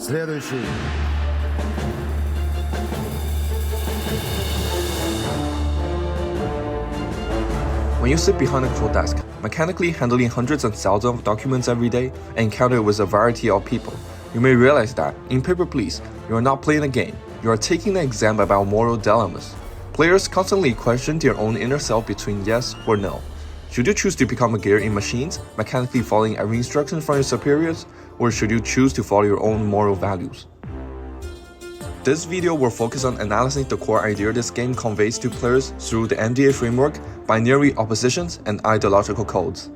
Следующий. When you sit behind a cruel desk, mechanically handling hundreds and thousands of documents every day and encounter with a variety of people, you may realize that, in Paper Please, you are not playing a game, you are taking an exam about moral dilemmas. Players constantly question their own inner self between yes or no. Should you choose to become a gear in machines, mechanically following every instruction from your superiors, or should you choose to follow your own moral values? This video will focus on analyzing the core idea this game conveys to players through the MDA framework, binary oppositions, and ideological codes.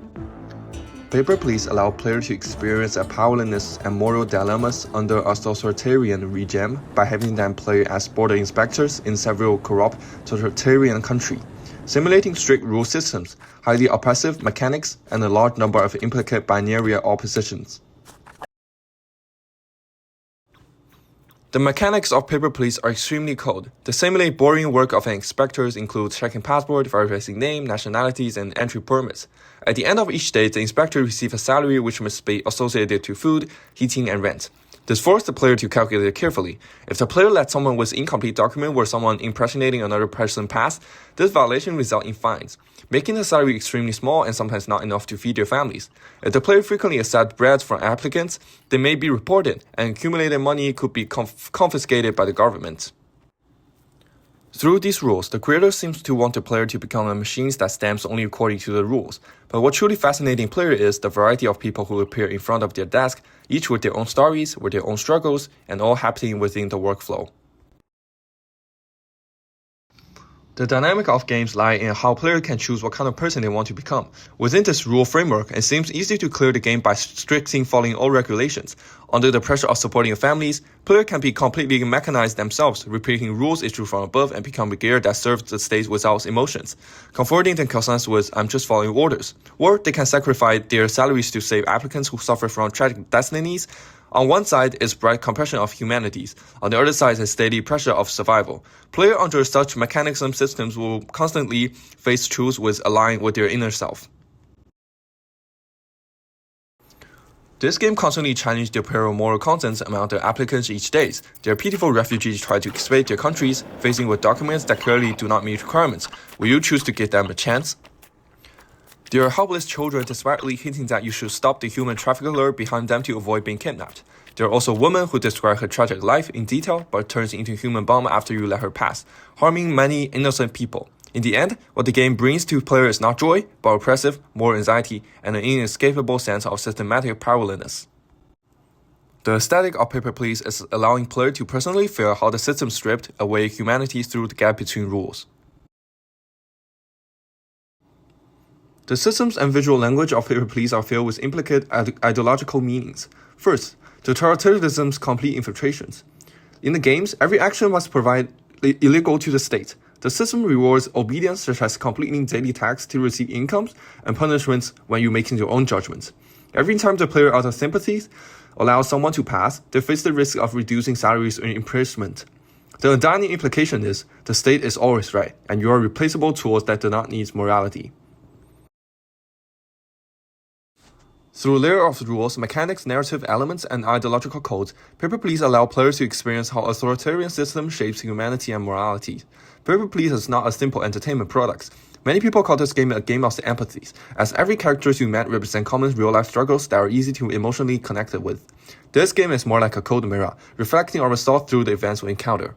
Paper Please allow players to experience a powerlessness and moral dilemmas under a authoritarian regime by having them play as border inspectors in several corrupt totalitarian countries, simulating strict rule systems, highly oppressive mechanics, and a large number of implicate binary oppositions. The mechanics of Paper Please are extremely cold. The simulate boring work of an inspector includes checking passport, verifying name, nationalities, and entry permits. At the end of each day, the inspector receives a salary which must be associated to food, heating, and rent. This forces the player to calculate it carefully. If the player lets someone with incomplete document or someone impersonating another person pass, this violation results in fines, making the salary extremely small and sometimes not enough to feed their families. If the player frequently accepts bribes from applicants, they may be reported, and accumulated money could be confiscated by the government. Through these rules, the creator seems to want the player to become a machine that stamps only according to the rules. But what truly fascinating player is the variety of people who appear in front of their desk, each with their own stories, with their own struggles, and all happening within the workflow. The dynamic of games lie in how players can choose what kind of person they want to become. Within this rule framework, it seems easy to clear the game by strictly following all regulations. Under the pressure of supporting families, players can be completely mechanized themselves, repeating rules issued from above and become a gear that serves the state without emotions, comforting them concerns with "I'm just following orders." Or they can sacrifice their salaries to save applicants who suffer from tragic destinies. On one side is bright compassion of humanities, on the other side is steady pressure of survival. Players under such mechanism systems will constantly face truths which align with their inner self. This game constantly challenges the player moral conscience among the applicants each day. Their pitiful refugees try to escape their countries, facing with documents that clearly do not meet requirements. Will you choose to give them a chance? There are helpless children desperately hinting that you should stop the human trafficker behind them to avoid being kidnapped. There are also women who describe her tragic life in detail but turns into a human bomb after you let her pass, harming many innocent people. In the end, what the game brings to players is not joy, but oppressive, more anxiety, and an inescapable sense of systematic powerlessness. The aesthetic of Paper Please is allowing players to personally feel how the system stripped away humanity through the gap between rules. The systems and visual language of Paper Please are filled with implicate ideological meanings. First, the totalitarianism's complete infiltrations. In the games, every action must provide illegal to the state. The system rewards obedience such as completing daily tasks to receive incomes and punishments when you're making your own judgments. Every time the player out of sympathies allows someone to pass, they face the risk of reducing salaries or imprisonment. The undying implication is the state is always right, and you are replaceable tools that do not need morality. Through a layer of rules, mechanics, narrative elements, and ideological codes, Paper Please allow players to experience how authoritarian system shapes humanity and morality. Paper Please is not a simple entertainment product. Many people call this game a game of empathies, as every character you met represent common real-life struggles that are easy to emotionally connect with. This game is more like a cold mirror, reflecting our thoughts through the events we encounter.